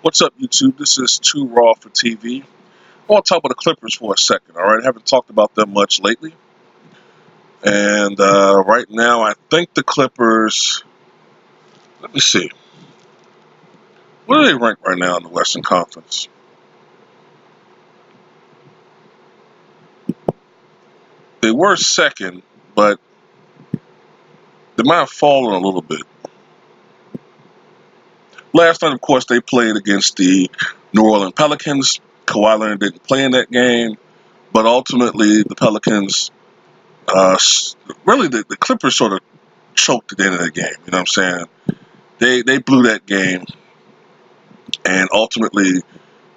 What's up, YouTube? This is Too Raw for TV. I want to talk about the Clippers for a second, all right? I haven't talked about them much lately. And right now, I think the Clippers, let me see. Where do they rank right now in the Western Conference? They were second, but they might have fallen a little bit. Last night, of course, they played against the New Orleans Pelicans. Kawhi Leonard didn't play in that game, but ultimately, the Pelicans, really, the Clippers sort of choked at the end of the game. You know what I'm saying? They blew that game, and ultimately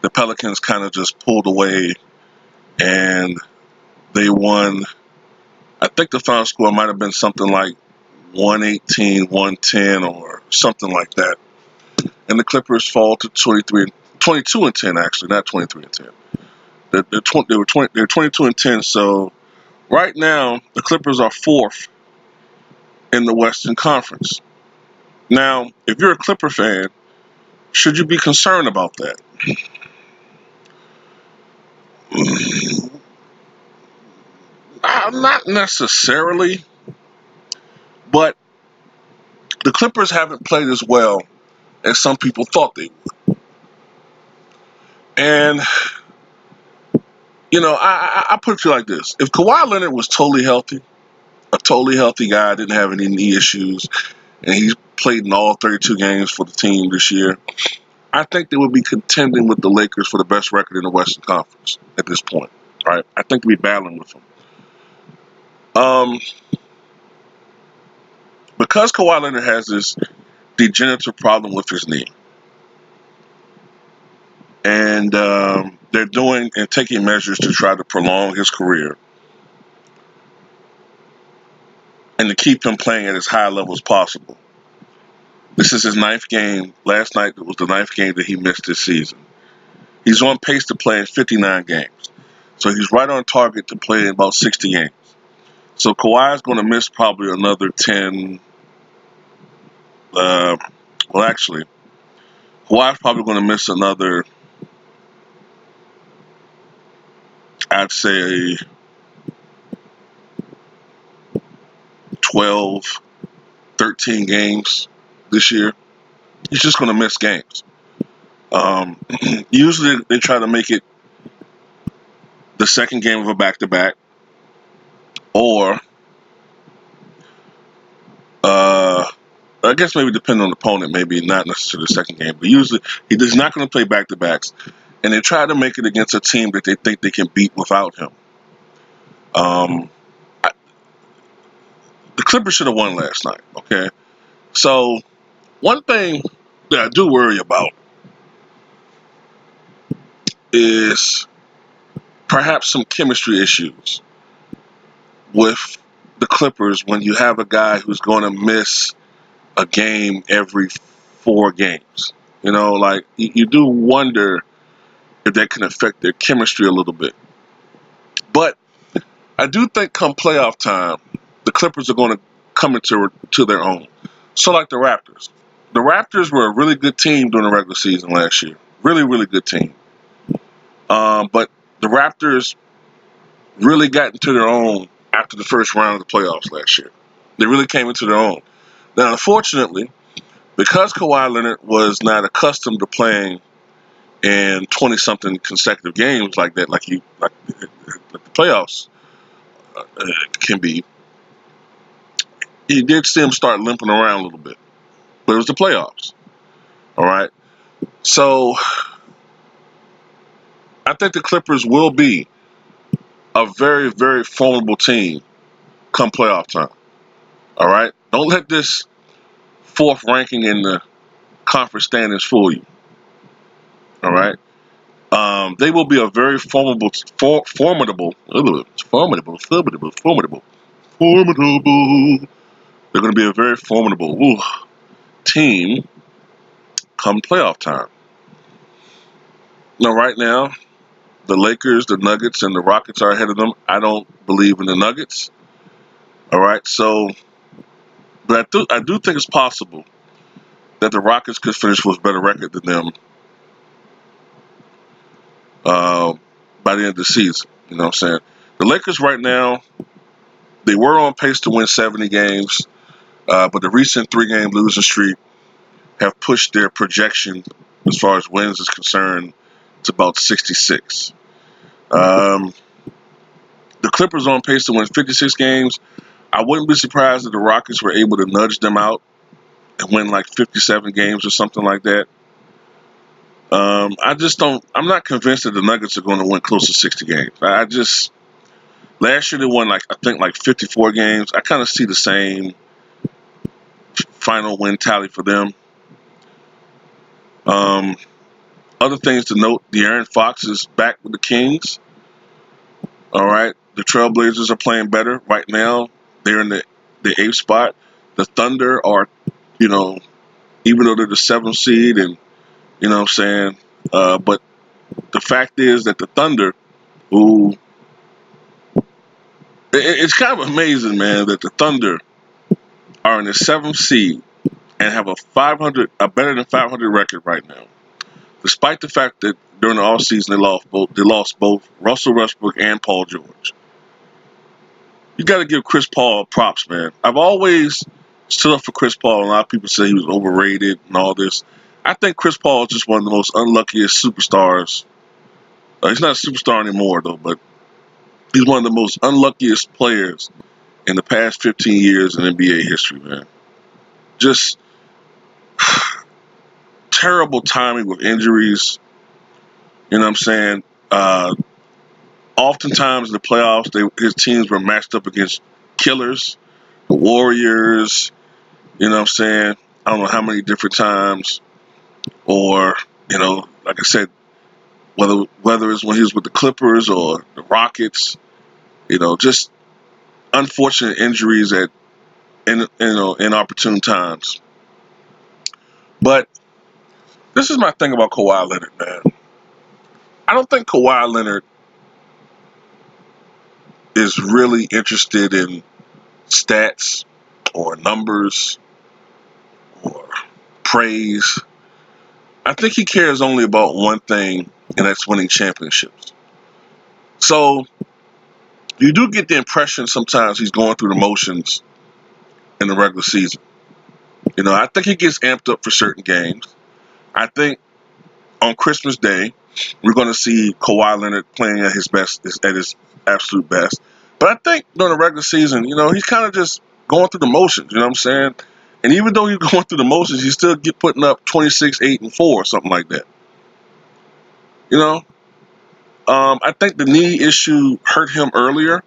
the Pelicans kind of just pulled away, and they won. I think the final score might have been something like 118, 110, or something like that. And the Clippers fall to 22 and 10, actually, not 23 and 10. They were 22 and 10. So right now the Clippers are fourth in the Western Conference. Now, if you're a Clipper fan, should you be concerned about that? Not necessarily, but the Clippers haven't played as well as some people thought they would. And, I put it to you like this. If Kawhi Leonard was totally healthy, a totally healthy guy, didn't have any knee issues, and he's played in all 32 games for the team this year, I think they would be contending with the Lakers for the best record in the Western Conference at this point. Right? I think we'd be battling with them. Because Kawhi Leonard has this degenerative problem with his knee, and they're doing and taking measures to try to prolong his career and to keep him playing at as high a level as possible. This is his ninth game. Last night was the ninth game that he missed this season. He's on pace to play in 59 games. So he's right on target to play in about 60 games. So Kawhi is going to miss probably another 10. Actually, Kawhi's probably going to miss another, I'd say, 12, 13 games this year. He's just going to miss games. Usually they try to make it the second game of a back-to-back, or I guess maybe depending on the opponent, maybe not necessarily the second game, but usually he's not going to play back-to-backs, and they try to make it against a team that they think they can beat without him. Um, the Clippers should have won last night, okay? So one thing that I do worry about is perhaps some chemistry issues with the Clippers when you have a guy who's going to miss a game every 4 games. Like you do wonder if that can affect their chemistry a little bit. But I do think come playoff time, the Clippers are going to come to their own. So like the Raptors. The Raptors were a really good team during the regular season last year. Really, really good team. But the Raptors really got into their own after the first round of the playoffs last year. They really came into their own. Now, unfortunately, because Kawhi Leonard was not accustomed to playing in 20-something consecutive games like that, like the playoffs can be, you did see him start limping around a little bit. But it was the playoffs. All right. So I think the Clippers will be a very, very formidable team come playoff time. All right. Don't let this fourth ranking in the conference standings fool you. All right. They will be a very formidable. They're going to be a very formidable team come playoff time. Now, right now, the Lakers, the Nuggets, and the Rockets are ahead of them. I don't believe in the Nuggets. All right, but I do think it's possible that the Rockets could finish with a better record than them uh, by the end of the season. You know what I'm saying? The Lakers right now, they were on pace to win 70 games, but the recent 3-game losing streak have pushed their projection as far as wins is concerned to about 66. Um, the Clippers are on pace to win 56 games. I wouldn't be surprised if the Rockets were able to nudge them out and win like 57 games or something like that. I just don't. I'm not convinced that the Nuggets are going to win close to 60 games. Last year they won I think 54 games. I kind of see the same final win tally for them. Um, Other things to note: De'Aaron Fox is back with the Kings. All right, the Trailblazers are playing better right now. They're in the 8th spot. The Thunder are, you know, even though they're the 7th seed, and you know what I'm saying. But the fact is that the Thunder, who it's kind of amazing, man, that the Thunder are in the 7th seed and have a better than 500 record right now, despite the fact that during the offseason they lost both Russell Westbrook and Paul George. You got to give Chris Paul props, man. I've always stood up for Chris Paul. A lot of people say he was overrated and all this. I think Chris Paul is just one of the most unluckiest superstars. He's not a superstar anymore, though, but he's one of the most unluckiest players in the past 15 years in NBA history, man. Just terrible timing with injuries. You know what I'm saying? Oftentimes in the playoffs, his teams were matched up against killers, the Warriors. You know what I'm saying? I don't know how many different times, or like I said, whether it's when he was with the Clippers or the Rockets. Just unfortunate injuries at inopportune times. But this is my thing about Kawhi Leonard, man. I don't think Kawhi Leonard is really interested in stats or numbers or praise. I think he cares only about one thing, and that's winning championships. So you do get the impression sometimes he's going through the motions in the regular season. I think he gets amped up for certain games. I think on Christmas Day, we're going to see Kawhi Leonard playing at his best, at his absolute best. But I think during the regular season, he's kind of just going through the motions. You know what I'm saying? And even though he's going through the motions, he still get putting up 26, 8, and 4, or something like that. I think the knee issue hurt him earlier,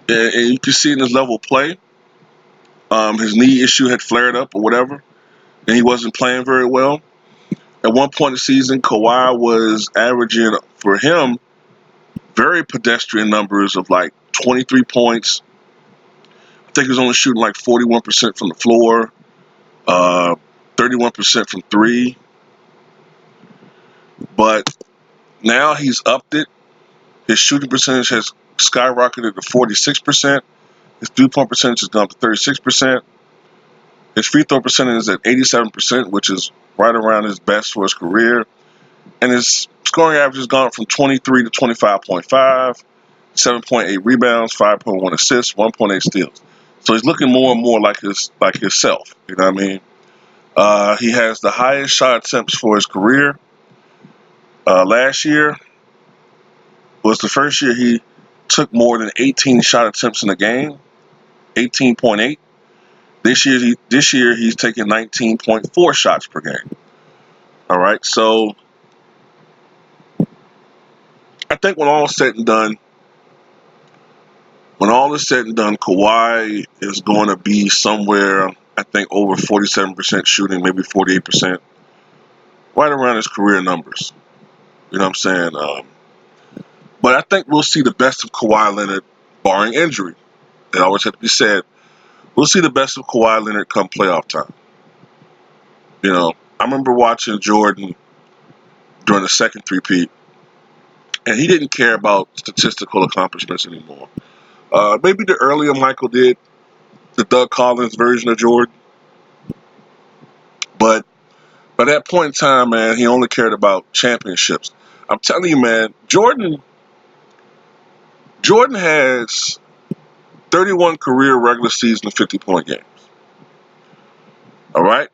and you can see in his level of play. His knee issue had flared up or whatever, and he wasn't playing very well. At one point in the season, Kawhi was averaging, for him, very pedestrian numbers of like 23 points. I think he was only shooting like 41% from the floor, 31% from 3. But now he's upped it. His shooting percentage has skyrocketed to 46%. His 3-point percentage has gone up to 36%. His free throw percentage is at 87%, which is right around his best for his career. And his scoring average has gone from 23 to 25.5, 7.8 rebounds, 5.1 assists, 1.8 steals. So he's looking more and more like himself. You know what I mean? He has the highest shot attempts for his career. Last year was the first year he took more than 18 shot attempts in a game, 18.8. This year he's taking 19.4 shots per game. All right, so I think when all is said and done, Kawhi is going to be somewhere, I think, over 47% shooting, maybe 48%, right around his career numbers. You know what I'm saying? But I think we'll see the best of Kawhi Leonard, barring injury. It always has to be said. We'll see the best of Kawhi Leonard come playoff time. I remember watching Jordan during the second three-peat, and he didn't care about statistical accomplishments anymore. Maybe the earlier Michael did, the Doug Collins version of Jordan. But by that point in time, man, he only cared about championships. I'm telling you, man, Jordan has 31 career regular season 50-point games. All right?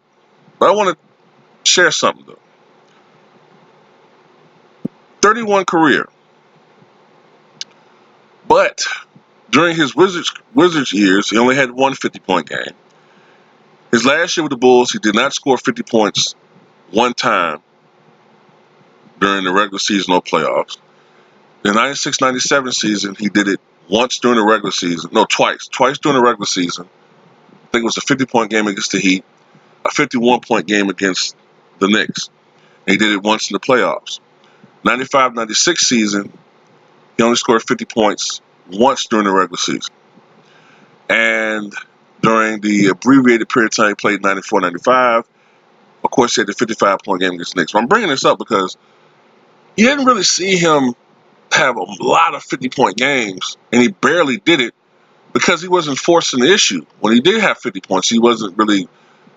But I want to share something, though. 31 career. But during his Wizards years, he only had one 50-point game. His last year with the Bulls, he did not score 50 points one time during the regular season or playoffs. The 96-97 season, he did it once during the regular season. No, twice. Twice during the regular season. I think it was a 50-point game against the Heat, a 51-point game against the Knicks. He did it once in the playoffs. 95-96 season, he only scored 50 points once during the regular season. And during the abbreviated period of time he played 94-95, of course, he had the 55-point game against the Knicks. But I'm bringing this up because you didn't really see him have a lot of 50-point games, and he barely did it because he wasn't forcing the issue. When he did have 50 points, he wasn't really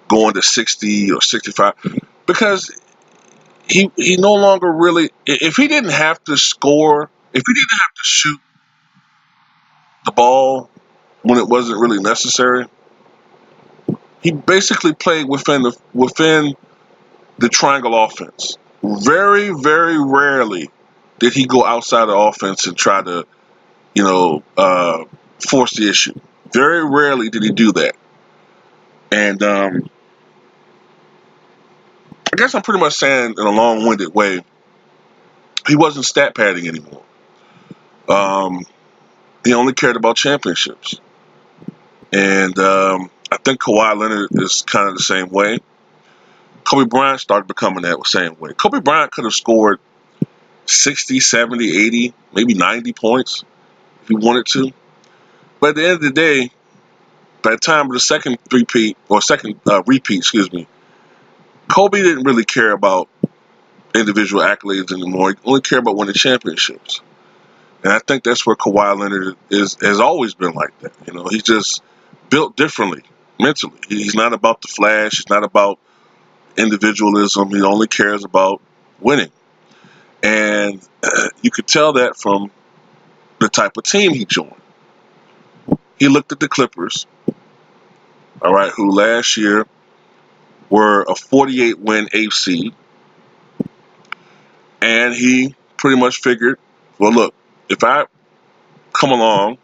going to 60 or 65 because he no longer really, if he didn't have to score, if he didn't have to shoot the ball when it wasn't really necessary, he basically played within the triangle offense. Very, very rarely did he go outside the offense and try to, force the issue. Very rarely did he do that. And I guess I'm pretty much saying in a long-winded way, he wasn't stat padding anymore. He only cared about championships. And I think Kawhi Leonard is kind of the same way. Kobe Bryant started becoming that same way. Kobe Bryant could have scored 60, 70, 80, maybe 90 points if he wanted to. But at the end of the day, by the time of the second repeat, Kobe didn't really care about individual accolades anymore. He only cared about winning championships. And I think that's where Kawhi Leonard has always been like that. He's just built differently mentally. He's not about the flash. He's not about individualism. He only cares about winning. And you could tell that from the type of team he joined. He looked at the Clippers, all right, who last year were a 48-win AFC, and he pretty much figured, well, look, if I come along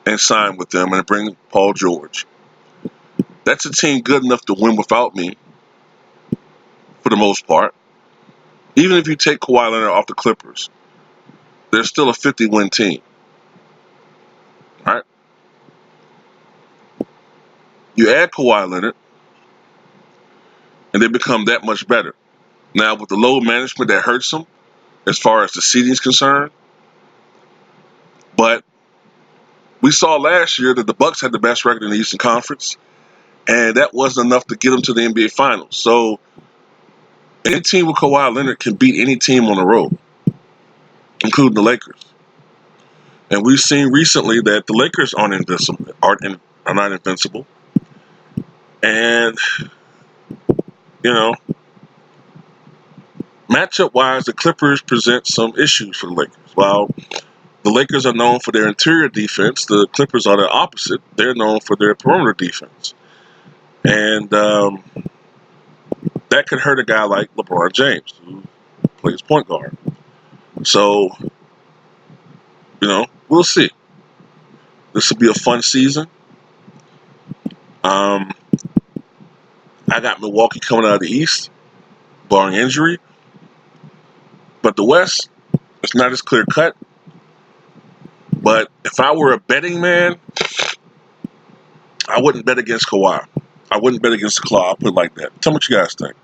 and sign with them and bring Paul George, that's a team good enough to win without me for the most part. Even if you take Kawhi Leonard off the Clippers, they're still a 50-win team. All right? You add Kawhi Leonard, and they become that much better. Now, with the load management, that hurts them as far as the seeding is concerned. But we saw last year that the Bucks had the best record in the Eastern Conference, and that wasn't enough to get them to the NBA Finals. So any team with Kawhi Leonard can beat any team on the road, including the Lakers. And we've seen recently that the Lakers are not invincible. And, matchup-wise, the Clippers present some issues for the Lakers. While the Lakers are known for their interior defense, the Clippers are the opposite. They're known for their perimeter defense. And that could hurt a guy like LeBron James, who plays point guard. So, we'll see. This will be a fun season. I got Milwaukee coming out of the East, barring injury. But the West, it's not as clear cut. But if I were a betting man, I wouldn't bet against Kawhi. I wouldn't bet against the Claw. I'll put it like that. Tell me what you guys think.